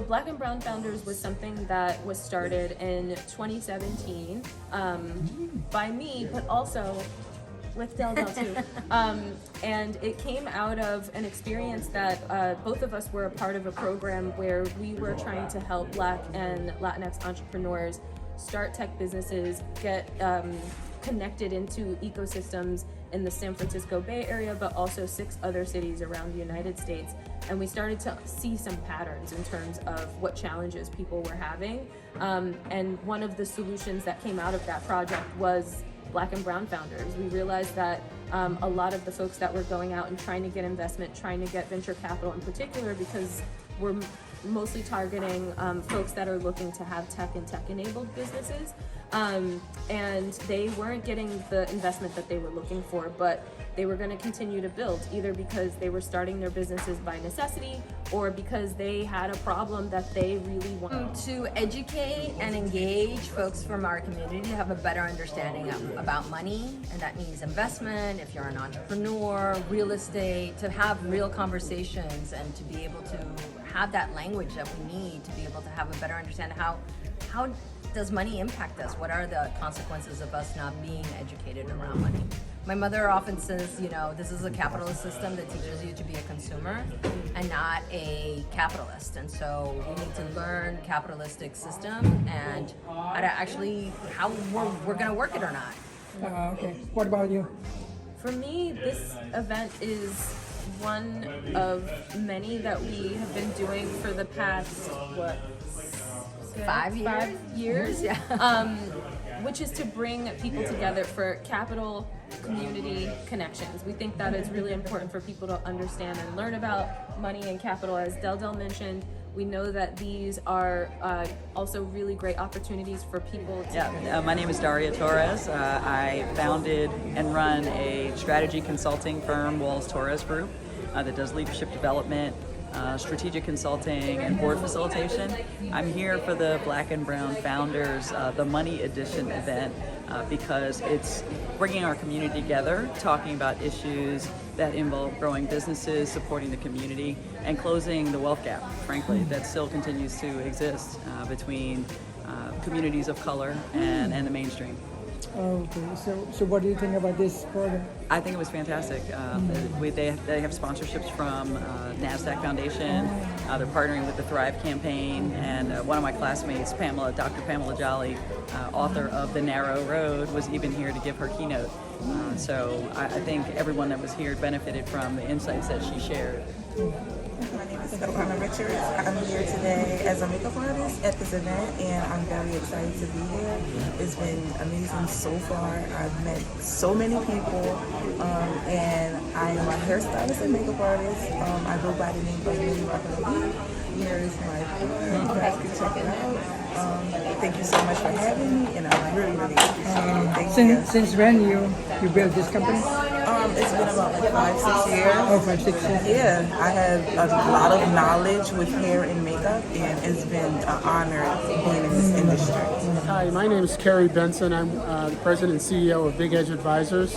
Black and Brown Founders was something that was started in 2017 by me, but also with Delpdelp too. And it came out of an experience that both of us were a part of a program where we were trying to help Black and Latinx entrepreneurs start tech businesses, get connected into ecosystems in the San Francisco Bay Area, but also 6 other cities around the United States. And we started to see some patterns in terms of what challenges people were having. And one of the solutions that came out of that project was Black and Brown Founders. We realized that a lot of the folks that were going out and trying to get investment, trying to get venture capital in particular, because we're mostly targeting folks that are looking to have tech and tech-enabled businesses. And they weren't getting the investment that they were looking for, but they were going to continue to build, either because they were starting their businesses by necessity or because they had a problem that they really wanted. To educate and engage folks from our community to have a better understanding about money, and that means investment, if you're an entrepreneur, real estate, to have real conversations and to be able to have that language that we need to be able to have a better understanding how does money impact us? What are the consequences of us not being educated around money? My mother often says, you know, this is a capitalist system that teaches you to be a consumer and not a capitalist. And so we need to learn capitalistic system and how to actually, how we're going to work it or not. Okay. What about you? For me, this event is one of many that we have been doing for the past, 5 years? 5 years, Yeah. Which is to bring people together for capital community connections. We think that it's really important for people to understand and learn about money and capital. As Delpdelp mentioned, we know that these are also really great opportunities for people to... My name is Daria Torres. I founded and run a strategy consulting firm, Walls Torres Group, that does leadership development, strategic consulting, and board facilitation. I'm here for the Black and Brown Founders, the Money Edition event, because it's bringing our community together, talking about issues that involve growing businesses, supporting the community, and closing the wealth gap, frankly, that still continues to exist between communities of color and the mainstream. Okay, so what do you think about this program? I think it was fantastic. They have sponsorships from NASDAQ Foundation. They're partnering with the Thrive campaign, and one of my classmates, Dr. Pamela Jolly, author of The Narrow Road, was even here to give her keynote. So I think everyone that was here benefited from the insights that she shared. My name is Ilana Richards. I'm here today as a makeup artist at this event, and I'm very excited to be here. It's been amazing so far. I've met so many people, and I am a hairstylist and makeup artist. I go by the name of Lily Rockaway. Here is my phone. You guys can check it out. Thank you so much for having me, and I really, really appreciate it. Thank you. Since when you built this company? It's been about like 5-6 years. Oh, 5-6 years. Yeah, I have a lot of knowledge with hair and makeup, and it's been an honor being in this industry. Hi, my name is Kerry Benson. I'm the president and CEO of Big Edge Advisors.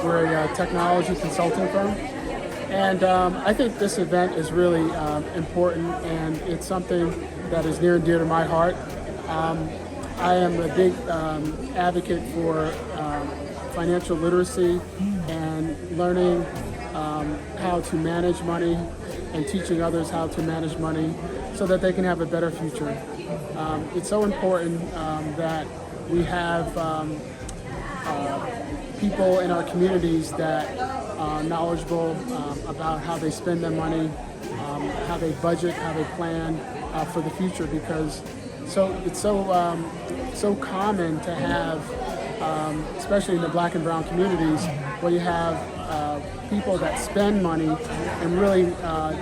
We're a technology consulting firm. And I think this event is really important, and it's something that is near and dear to my heart. I am a big advocate for financial literacy and learning how to manage money and teaching others how to manage money so that they can have a better future. It's so important that we have people in our communities that are knowledgeable about how they spend their money, how they budget, how they plan for the future, because it's so common to have, especially in the Black and Brown communities, where you have people that spend money and really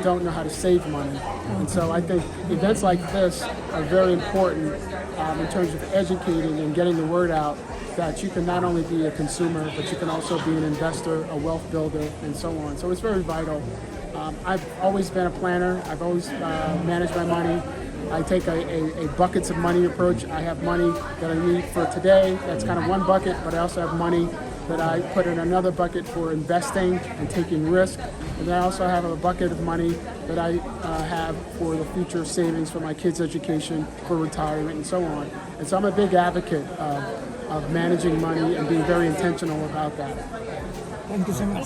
don't know how to save money. And so I think events like this are very important in terms of educating and getting the word out that you can not only be a consumer, but you can also be an investor, a wealth builder, and so on. So it's very vital. I've always been a planner. I've always managed my money. I take a buckets of money approach. I have money that I need for today. That's kind of one bucket, but I also have money that I put in another bucket for investing and taking risk. And then I also have a bucket of money that I have for the future savings for my kids' education, for retirement, and so on. And so I'm a big advocate of managing money and being very intentional about that. Thank you so much.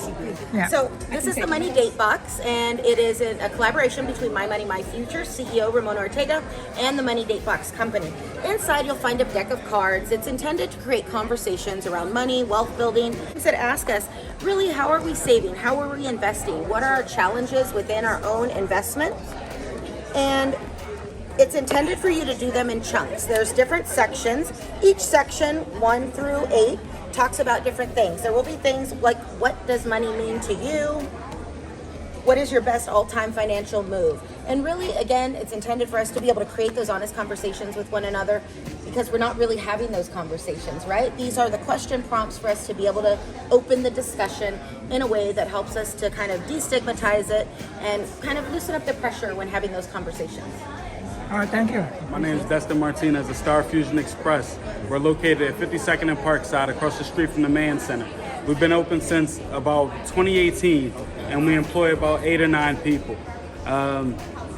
Yeah. So this is the Money Date Box, and it is a collaboration between My Money, My Future, CEO Ramona Ortega, and the Money Date Box company. Inside you'll find a deck of cards. It's intended to create conversations around money, wealth building, things that ask us, really, how are we saving? How are we investing? What are our challenges within our own investment? And it's intended for you to do them in chunks. There's different sections. Each section, 1 through 8, talks about different things. There will be things like, what does money mean to you? What is your best all-time financial move? And really, again, it's intended for us to be able to create those honest conversations with one another, because we're not really having those conversations, right? These are the question prompts for us to be able to open the discussion in a way that helps us to kind of destigmatize it and kind of loosen up the pressure when having those conversations. All right, thank you. My name is Destin Martinez of Star Fusion Express. We're located at 52nd and Parkside, across the street from the Mann Center. We've been open since about 2018, and we employ about 8 or 9 people.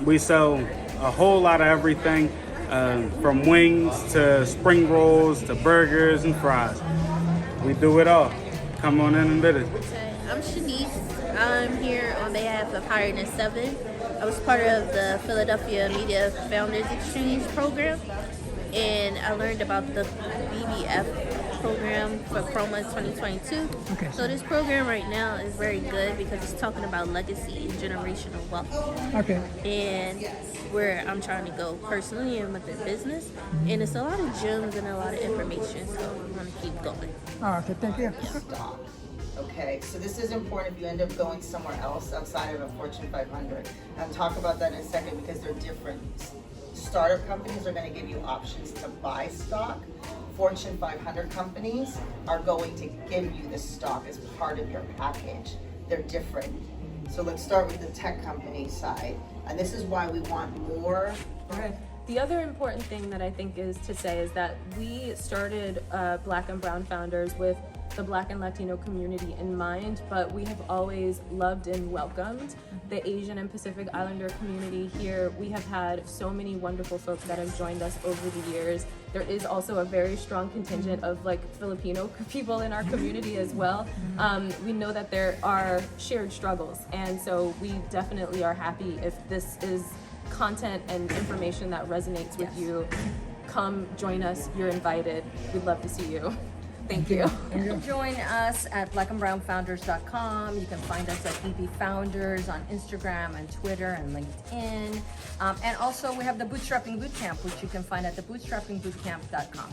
We sell a whole lot of everything, from wings to spring rolls to burgers and fries. We do it all. Come on in and visit. I'm Shanice. I'm here on behalf of Higher Than 7. I was part of the Philadelphia Media Founders Exchange program, and I learned about the BBF program for Chroma 2022. Okay. So this program right now is very good because it's talking about legacy and generational wealth. Okay. And where I'm trying to go personally and with the business. And it's a lot of gems and a lot of information, so I'm going to keep going. Okay, thank you. Okay, so this is important if you end up going somewhere else outside of a Fortune 500. I'll talk about that in a second because they're different. Startup companies are going to give you options to buy stock. Fortune 500 companies are going to give you the stock as part of your package. They're different. So let's start with the tech company side. And this is why we want more. Okay. The other important thing that I think is to say is that we started Black and Brown Founders with the Black and Latino community in mind, but we have always loved and welcomed the Asian and Pacific Islander community here. We have had so many wonderful folks that have joined us over the years. There is also a very strong contingent of like Filipino people in our community as well. We know that there are shared struggles, and so we definitely are happy if this is content and information that resonates with you. Come join us, you're invited. We'd love to see you. Thank you. You can join us at blackandbrownfounders.com. You can find us at BB Founders on Instagram and Twitter and LinkedIn. And also we have the Bootstrapping Bootcamp, which you can find at thebootstrappingbootcamp.com.